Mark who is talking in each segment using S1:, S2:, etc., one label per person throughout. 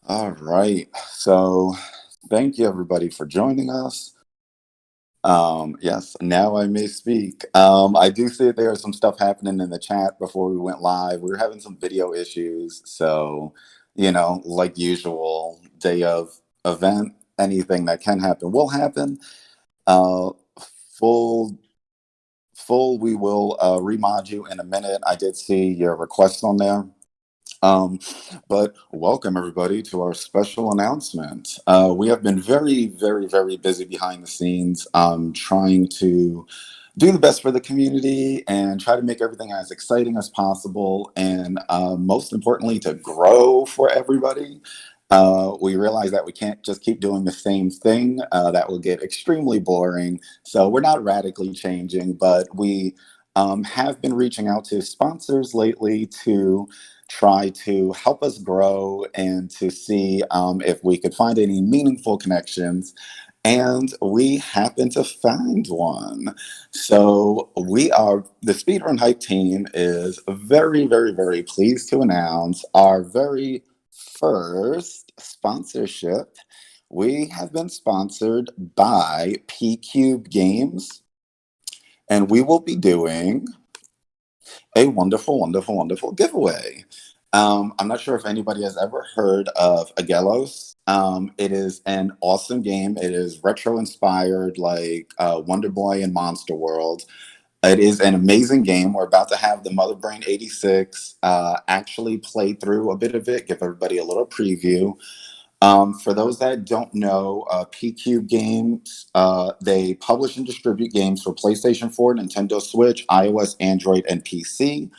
S1: All right. So thank you everybody for joining us. Yes, now I may speak. I do see there is some stuff happening in the chat before we went live. We were having some video issues. So, like usual, day of event, anything that can happen will happen. Uh, full, we will remod you in a minute. I did see your request on there. Um, but welcome everybody to our special announcement. We have been very, very, very busy behind the scenes, trying to do the best for the community and try to make everything as exciting as possible, and most importantly, to grow for everybody. We realize that we can't just keep doing the same thing. That will get extremely boring. So we're not radically changing, but we have been reaching out to sponsors lately to try to help us grow and to see if we could find any meaningful connections. And we happen to find one. So the Speedrun Hype team is very, very, very pleased to announce our very first sponsorship. We have been sponsored by PQube Games, and we will be doing a wonderful, wonderful, wonderful giveaway. I'm not sure if anybody has ever heard of Aggelos. It is an awesome game. It is retro inspired, like Wonder Boy and Monster World. It is an amazing game. We're about to have the Mother Brain 86 actually play through a bit of it, give everybody a little preview. For those that don't know, PQube Games, they publish and distribute games for PlayStation 4, Nintendo Switch, iOS, Android, and PC.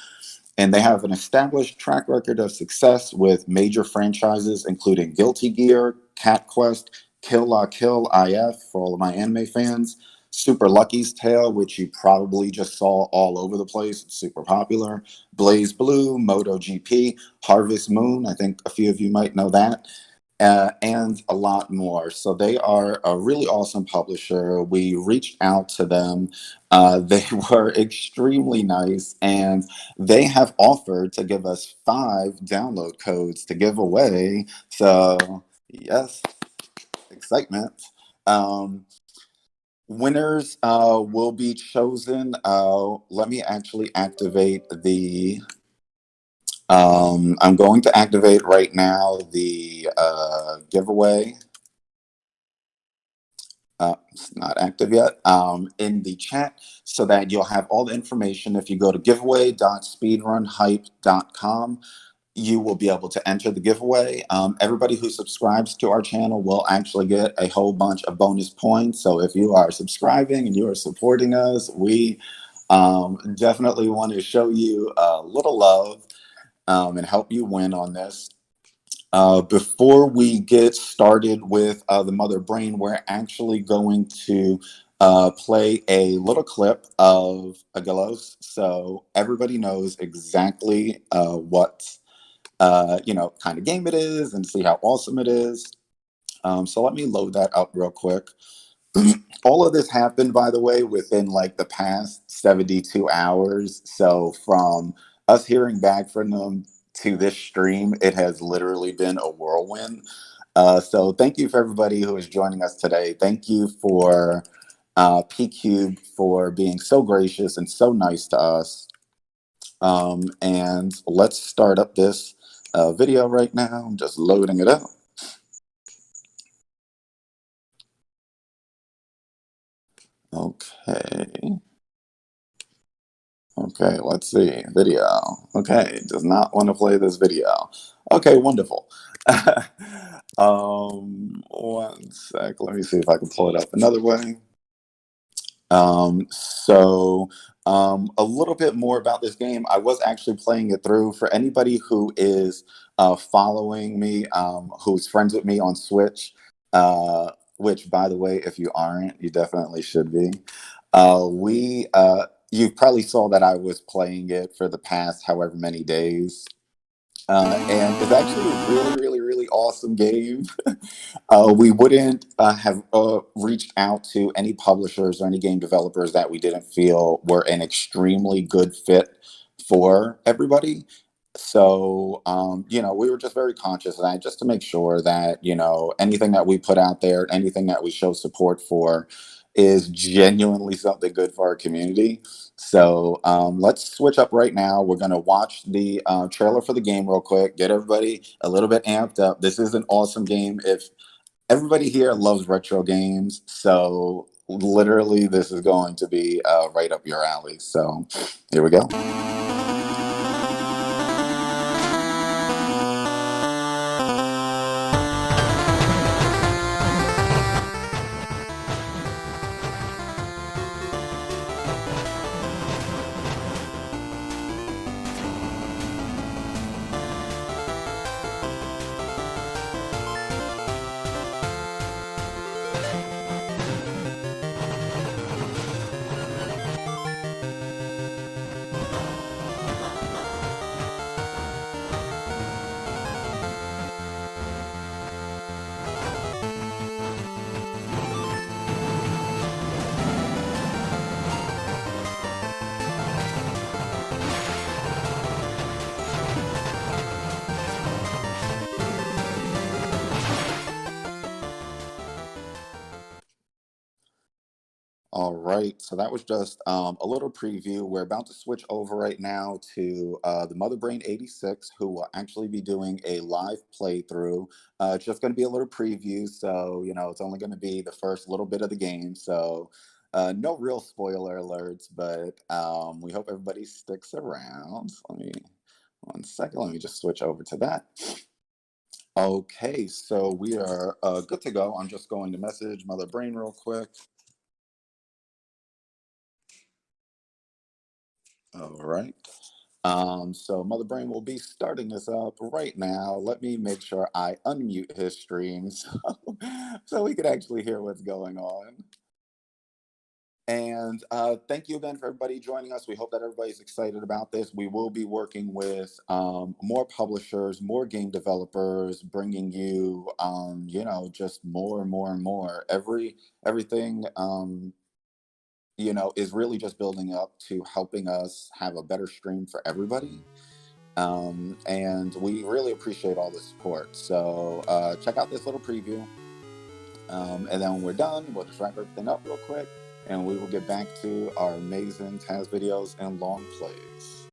S1: And they have an established track record of success with major franchises including Guilty Gear, Cat Quest, Kill La Kill IF for all of my anime fans, Super Lucky's Tale, which you probably just saw all over the place. It's super popular. Blaze Blue, MotoGP, Harvest Moon. I think a few of you might know that, and a lot more. So they are a really awesome publisher. We reached out to them. They were extremely nice, and they have offered to give us 5 download codes to give away. So, yes, excitement. Um, Winners will be chosen. Let me actually activate the I'm going to activate right now the giveaway. It's not active yet. In the chat, so that you'll have all the information. If you go to giveaway.speedrunhype.com, you will be able to enter the giveaway. Everybody who subscribes to our channel will actually get a whole bunch of bonus points. So if you are subscribing and you are supporting us, we definitely want to show you a little love and help you win on this. Before we get started with the Mother Brain, we're actually going to play a little clip of Aggelos, so everybody knows exactly what kind of game it is and see how awesome it is. So let me load that up real quick. All of this happened, by the way, within like the past 72 hours. So from us hearing back from them to this stream, it has literally been a whirlwind. So thank you for everybody who is joining us today. Thank you for PQube for being so gracious and so nice to us. And let's start up this video right now. I'm just loading it up. Okay. Okay, let's see. Video. Okay, does not want to play this video. Okay, wonderful. 1 sec. Let me see if I can pull it up another way. So a little bit more about this game. I was actually playing it through. For anybody who is following me, who's friends with me on Switch, which, by the way, if you aren't, you definitely should be. You probably saw that I was playing it for the past however many days. And it's actually a really, really, really awesome game. We wouldn't have reached out to any publishers or any game developers that we didn't feel were an extremely good fit for everybody. So, we were just very conscious of that just to make sure that, anything that we put out there, anything that we show support for is genuinely something good for our community. So, let's switch up right now. We're going to watch the trailer for the game real quick, get everybody a little bit amped up. This is an awesome game. If everybody here loves retro games, so literally this is going to be right up your alley. So, here we go. All right, so that was just a little preview. We're about to switch over right now to the Mother Brain 86, who will actually be doing a live playthrough. It's just going to be a little preview, so it's only going to be the first little bit of the game. So no real spoiler alerts, but we hope everybody sticks around. Let me 1 second. Let me just switch over to that. Okay, so we are good to go. I'm just going to message Mother Brain real quick. All right. So Mother Brain will be starting this up right now. Let me make sure I unmute his stream so we can actually hear what's going on. And thank you again for everybody joining us. We hope that everybody's excited about this. We will be working with more publishers, more game developers, bringing you, just more and more and more. Everything is really just building up to helping us have a better stream for everybody. And we really appreciate all the support. So check out this little preview. And then when we're done, we'll just wrap everything up real quick and we will get back to our amazing Taz videos and long plays.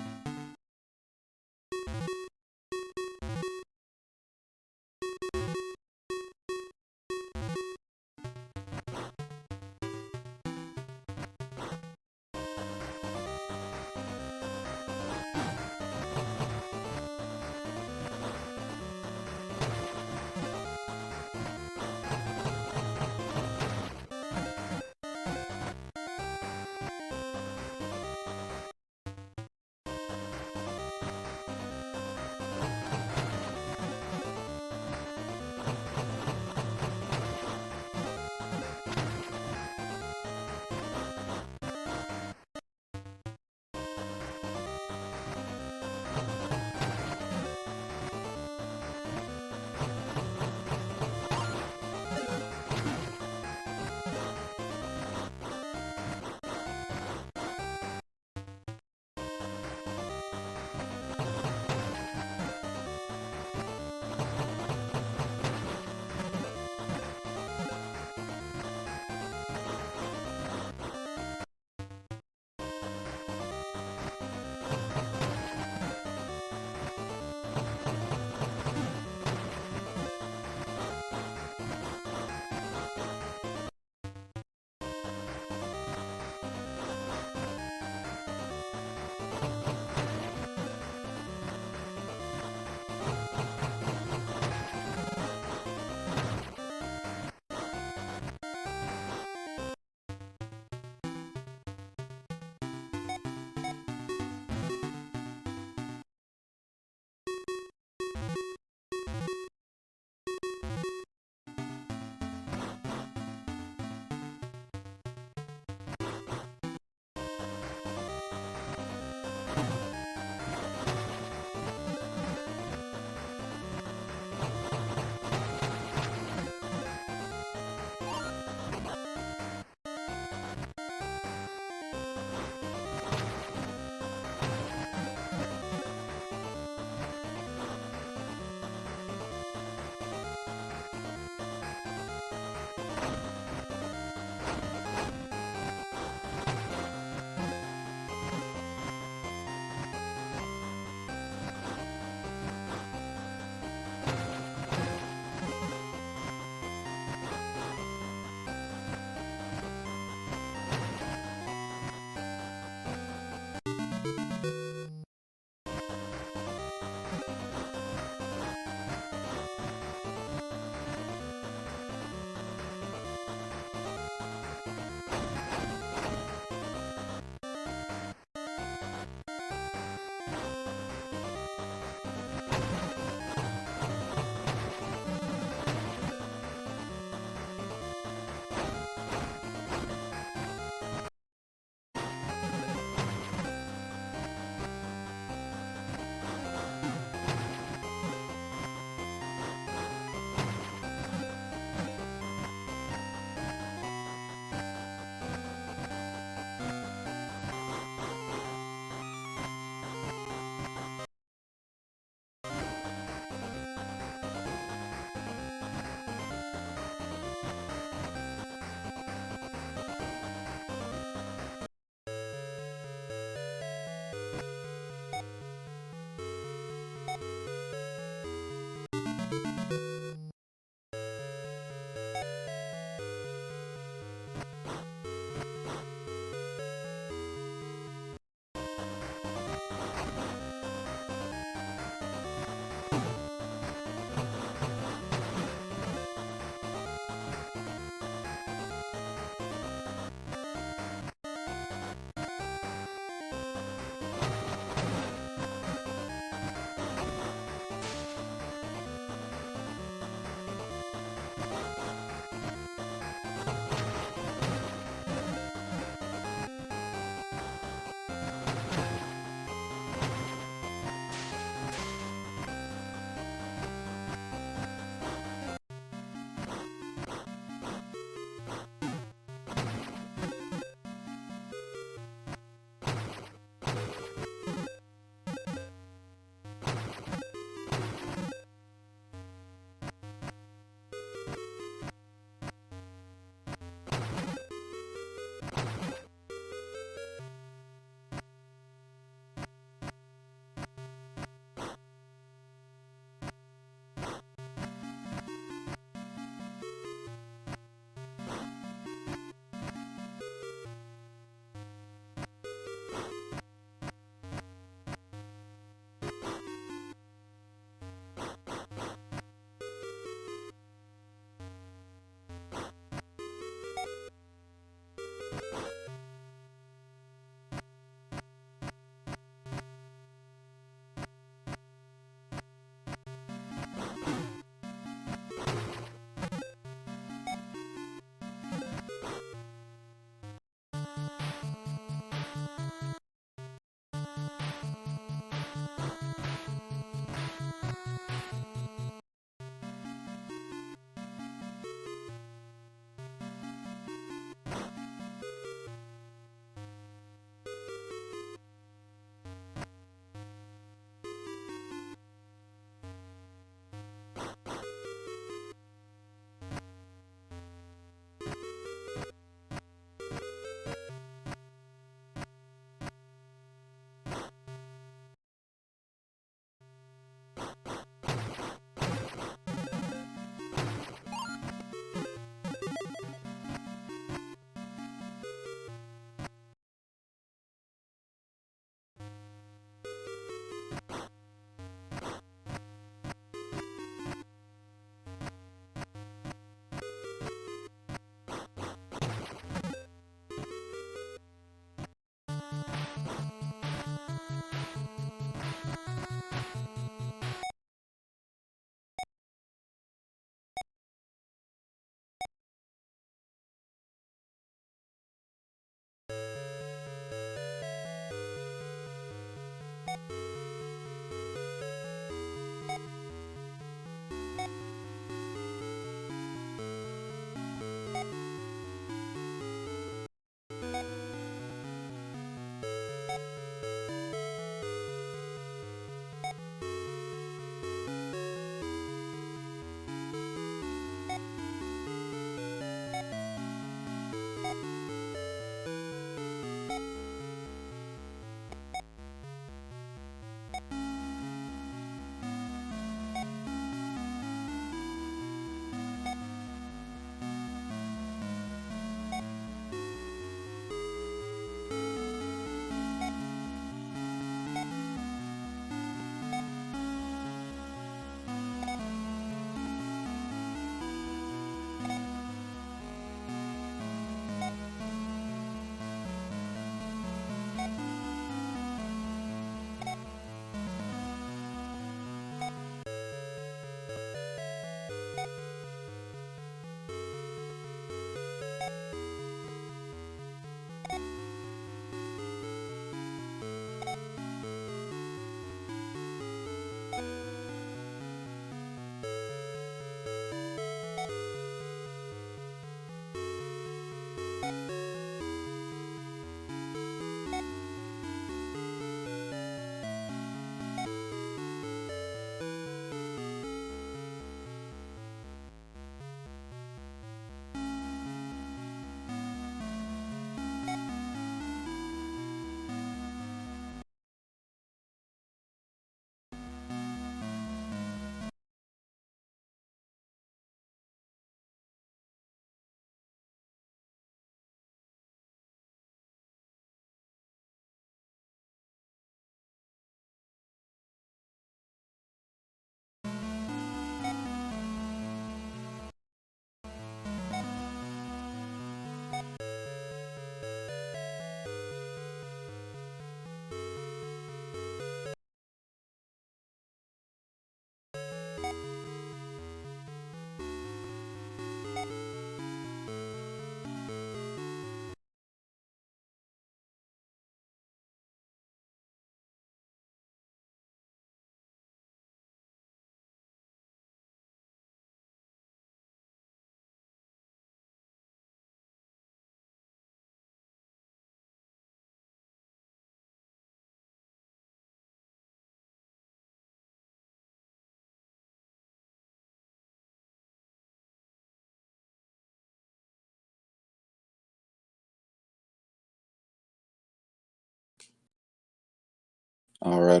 S1: All right,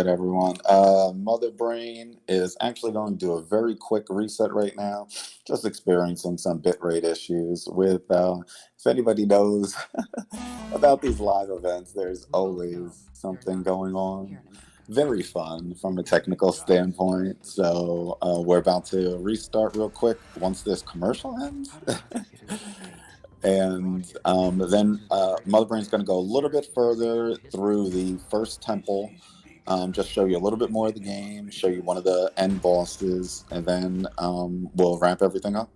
S1: everyone. Mother Brain is actually going to do a very quick reset right now. Just experiencing some bitrate issues with, if anybody knows about these live events, there's always something going on. Very fun from a technical standpoint. So we're about to restart real quick once this commercial ends. And then Mother Brain's going to go a little bit further through the first temple, just show you a little bit more of the game, show you one of the end bosses, and then we'll wrap everything up.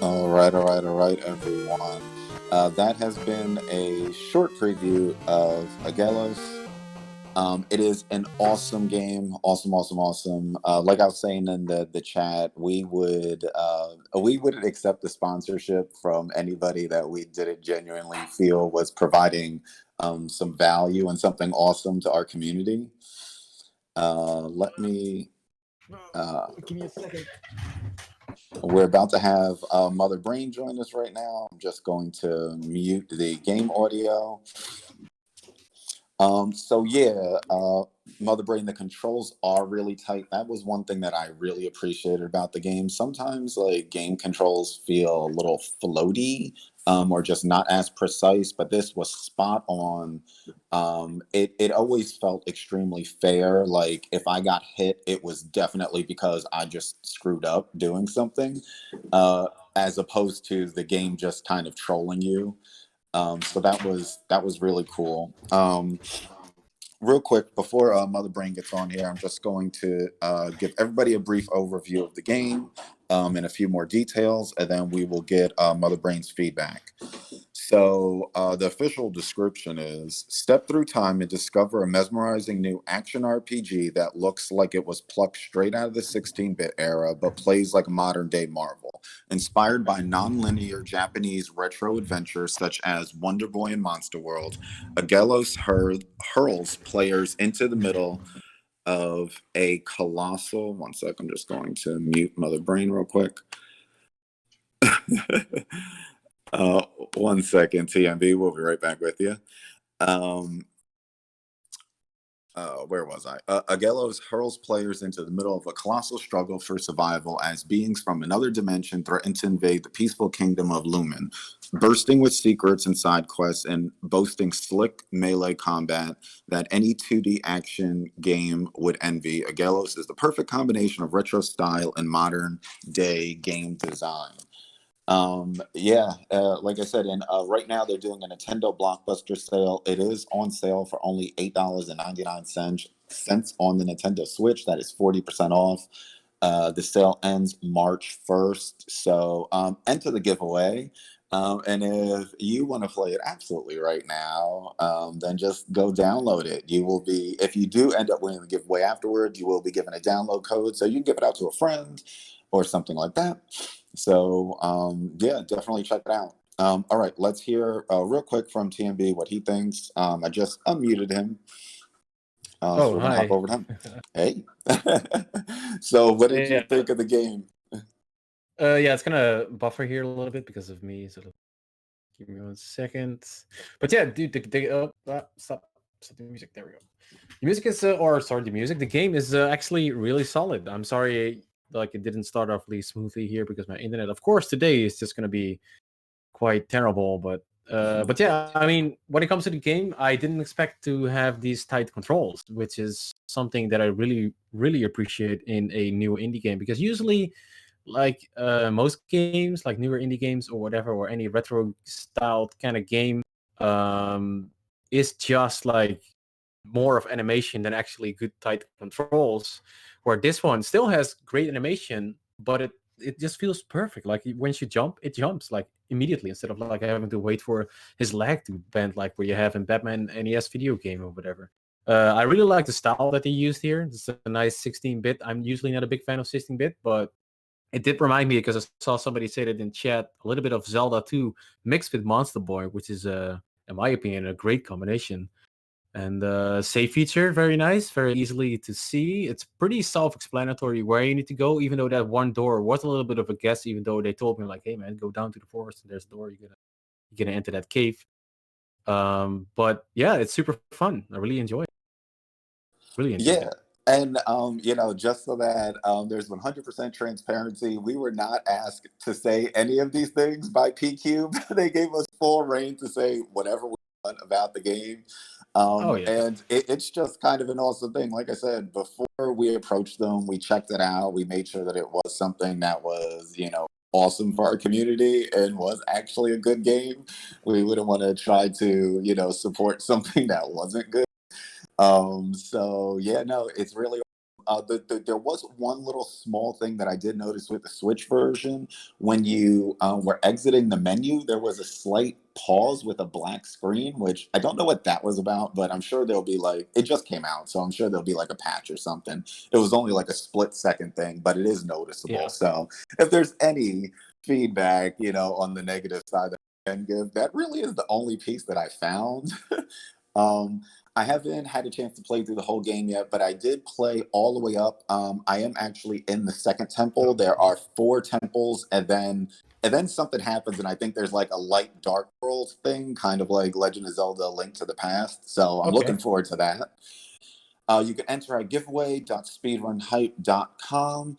S1: All right, everyone. That has been a short preview of Aggelos. It is an awesome game, awesome. Like I was saying in the chat, we would accept the sponsorship from anybody that we didn't genuinely feel was providing some value and something awesome to our community. Let me.
S2: Give me a second.
S1: We're about to have Mother Brain join us right now. I'm just going to mute the game audio. So yeah, Mother Brain, the controls are really tight. That was one thing that I really appreciated about the game. Sometimes like game controls feel a little floaty, or just not as precise, but this was spot on. It always felt extremely fair. Like if I got hit, it was definitely because I just screwed up doing something, as opposed to the game just kind of trolling you. So that was really cool. Real quick, before Mother Brain gets on here, I'm just going to give everybody a brief overview of the game, and a few more details, and then we will get Mother Brain's feedback. So, the official description is step through time and discover a mesmerizing new action RPG that looks like it was plucked straight out of the 16-bit era, but plays like a modern day Marvel. Inspired by non-linear Japanese retro adventures such as Wonder Boy and Monster World, Aggelos hurls players into the middle of a colossal. One sec, I'm just going to mute Mother Brain real quick. uh, One second, TMB. We'll be right back with you. Where was I? Aggelos hurls players into the middle of a colossal struggle for survival as beings from another dimension threaten to invade the peaceful Kingdom of Lumen. Bursting with secrets and side quests and boasting slick melee combat that any 2D action game would envy, Aggelos is the perfect combination of retro style and modern day game design. Like I said, and right now they're doing a Nintendo Blockbuster sale. It is on sale for only $8.99 on the Nintendo Switch. That is 40% off. The sale ends March 1st. So enter the giveaway. And if you want to play it absolutely right now, then just go download it. You will be, if you do end up winning the giveaway afterwards, you will be given a download code. So you can give it out to a friend or something like that. So yeah, definitely check it out. All right, let's hear real quick from TMB what he thinks. I just unmuted him, so
S2: Oh,
S1: we're gonna hop
S2: hi.
S1: over to him. Hey, so what
S2: So
S1: did you
S2: yeah,
S1: think of the game?
S2: yeah, it's gonna buffer here a little bit because of me. So give me 1 second. But yeah, dude, stop the music. There we go. The music is, or sorry, the music. The game is actually really solid. I'm sorry, like it didn't start off really smoothly here because my internet, of course, today is just gonna be quite terrible. But yeah, I mean, when it comes to the game, I didn't expect to have these tight controls, which is something that I really appreciate in a new indie game because usually, like most games, like newer indie games or whatever, or any retro styled kind of game, um, is just like more of animation than actually good tight controls. Where this one still has great animation, but it just feels perfect. Like once you jump, it jumps like immediately instead of like having to wait for his leg to bend, like where you have in Batman NES video game or whatever. I really like the style that they used here. It's a nice 16-bit. I'm usually not a big fan of 16-bit, but it did remind me because I saw somebody say that in chat a little bit of Zelda 2 mixed with Monster Boy, which is, in my opinion, a great combination. And save feature, very nice, very easily to see. It's pretty self-explanatory where you need to go, even though that one door was a little bit of a guess, even though they told me like, hey man, go down to the forest and there's a door, you're gonna enter that cave. But yeah, it's super fun. I really enjoy it. Really enjoyed
S1: Yeah.
S2: it.
S1: And just so that there's 100% transparency, we were not asked to say any of these things by PQube. They gave us full reign to say whatever we want about the game.
S2: Oh yeah.
S1: And it's just kind of an awesome thing. Like I said, before we approached them, we checked it out. We made sure that it was something that was, awesome for our community and was actually a good game. We wouldn't want to try to, support something that wasn't good. So yeah, no, it's really. there was one little small thing that I did notice with the Switch version. When you were exiting the menu, there was a slight pause with a black screen, which I don't know what that was about, but I'm sure there'll be like, it just came out, so I'm sure there'll be like a patch or something. It was only like a split-second thing, but it is noticeable.
S2: Yeah.
S1: So if there's any feedback, on the negative side that I can give, that really is the only piece that I found. um, I haven't had a chance to play through the whole game yet, but I did play all the way up. I am actually in the second temple. There are 4 temples, and then something happens, and I think there's like a light dark world thing, kind of like Legend of Zelda: A Link to the Past. So I'm looking
S2: Okay.
S1: forward to that. You can enter at giveaway.speedrunhype.com.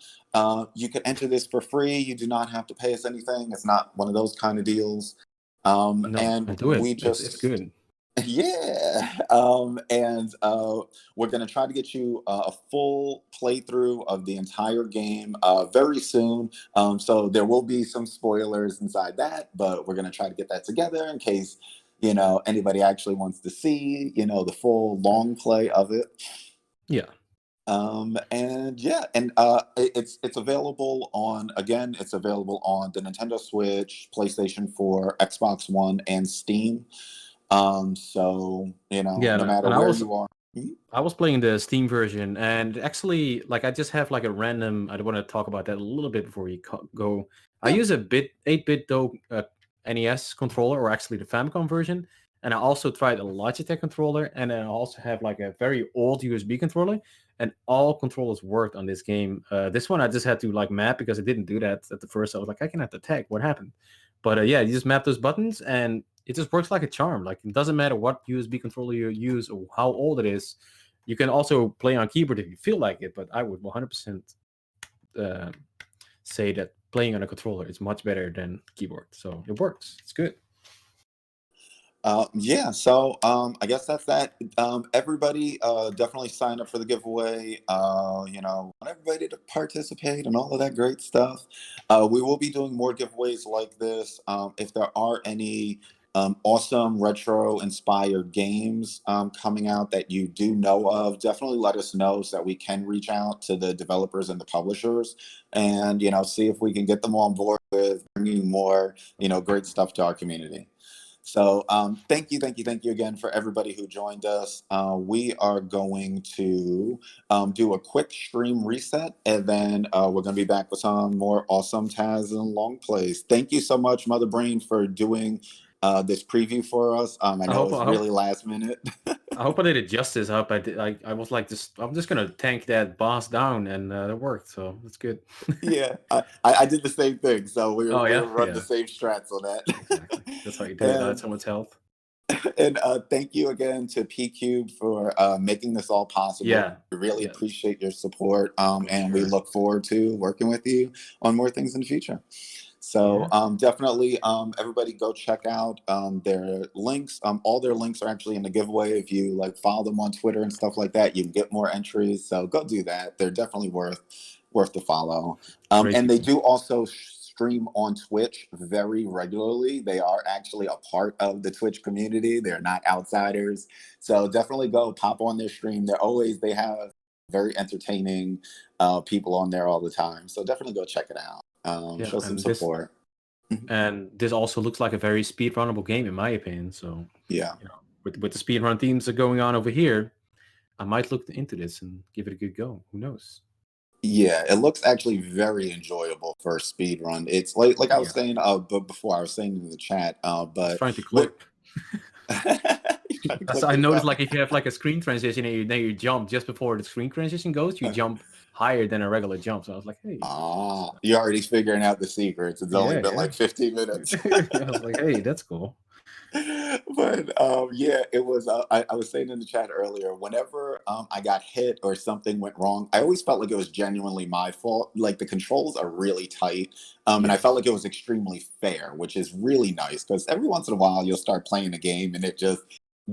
S1: You can enter this for free. You do not have to pay us anything. It's not one of those kind of deals.
S2: No,
S1: And
S2: do it.
S1: we
S2: It's
S1: just,
S2: good.
S1: yeah. And we're going to try to get you a full playthrough of the entire game very soon. So there will be some spoilers inside that, but we're going to try to get that together in case anybody actually wants to see the full long play of it.
S2: Yeah.
S1: And yeah, and it's available on, again, it's available on the Nintendo Switch, PlayStation 4, Xbox One, and Steam. So
S2: Yeah,
S1: no matter
S2: and I
S1: where
S2: was
S1: you are. Mhm.
S2: I was playing the Steam version, and actually, like, I just have like a random. I want to talk about that a little bit before we go. I
S1: Yeah.
S2: use a 8-bit though NES controller, or actually the Famicom version, and I also tried a Logitech controller, and then I also have like a very old USB controller, and all controllers worked on this game. This one I just had to like map because I didn't do that at the first. I was like, I cannot detect what happened, but yeah, you just map those buttons, and it just works like a charm. Like, it doesn't matter what USB controller you use or how old it is. You can also play on keyboard if you feel like it, but I would 100% say that playing on a controller is much better than keyboard. So it works. It's good.
S1: Yeah, so I guess that's that. Everybody definitely sign up for the giveaway. Want everybody to participate and all of that great stuff. We will be doing more giveaways like this. If there are any awesome retro inspired games coming out that you do know of, definitely let us know so that we can reach out to the developers and the publishers and see if we can get them on board with bringing more great stuff to our community. So thank you again for everybody who joined us. We are going to do a quick stream reset, and then we're going to be back with some more awesome Taz and long plays. Thank you so much, Mother Brain, for doing this preview for us. I
S2: I
S1: know it
S2: hope
S1: was
S2: I
S1: really
S2: hope
S1: last minute.
S2: I hope I did it justice. I hope I did. I was like, I'm just gonna tank that boss down, and that worked. So that's good.
S1: Yeah, I did the same thing. So
S2: Oh
S1: we
S2: yeah,
S1: were running the
S2: yeah,
S1: same strats on
S2: exactly.
S1: that.
S2: That's how you do it.
S1: And
S2: Someone's health.
S1: and thank you again to PQube for making this all possible.
S2: Yeah,
S1: We really
S2: yeah,
S1: appreciate your support,
S2: for
S1: and we
S2: sure.
S1: look forward to working with you on more things in the future. So
S2: Yeah,
S1: definitely, everybody go check out their links. All their links are actually in the giveaway. If you like follow them on Twitter and stuff like that, you can get more entries. So go do that. They're definitely worth the follow.
S2: great
S1: And they
S2: people.
S1: do also stream on Twitch very regularly. They are actually a part of the Twitch community. They're not outsiders. So definitely go pop on their stream. They have very entertaining people on there all the time. So definitely go check it out.
S2: Yeah,
S1: Show some support. Mhm.
S2: and this also looks like a very speed runnable game in my opinion. So
S1: Yeah.
S2: with the speed run themes that are going on over here, I might look into this and give it a good go. Who knows?
S1: Yeah, it looks actually very enjoyable for a speed run. It's like I was
S2: Yeah,
S1: saying but before I was saying in the chat,
S2: I was
S1: but
S2: trying to
S1: what
S2: clip.
S1: you trying to
S2: As
S1: clip
S2: I
S1: too
S2: noticed,
S1: fast?
S2: like if you have like a screen transition and then you jump just before the screen transition goes, you jump higher than a regular jump. So I was like, hey,
S1: Ah, you're already figuring out the secrets. It's only
S2: yeah,
S1: been
S2: yeah.
S1: like 15 minutes.
S2: I was like, hey, that's cool.
S1: But yeah, it was. I was saying in the chat earlier, whenever I got hit or something went wrong, I always felt like it was genuinely my fault. Like the controls are really tight, and I felt
S2: Yes.
S1: like it was extremely fair, which is really nice because every once in a while you'll start playing a game and it just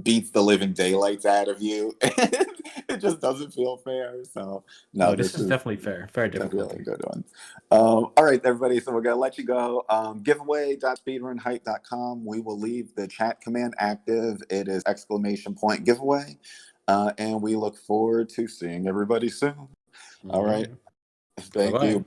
S1: beats the living daylights out of you. It just doesn't feel fair. So no,
S2: No, this
S1: this
S2: is
S1: is
S2: definitely fair. Fair
S1: definitely a
S2: difficulty.
S1: good one. All right, everybody. So we're going to let you go. Giveaway.speedrunhype.com. We will leave the chat command active. It is !giveaway. And we look forward to seeing everybody soon. All right.
S2: Yeah.
S1: Thank
S2: Bye-bye.
S1: you.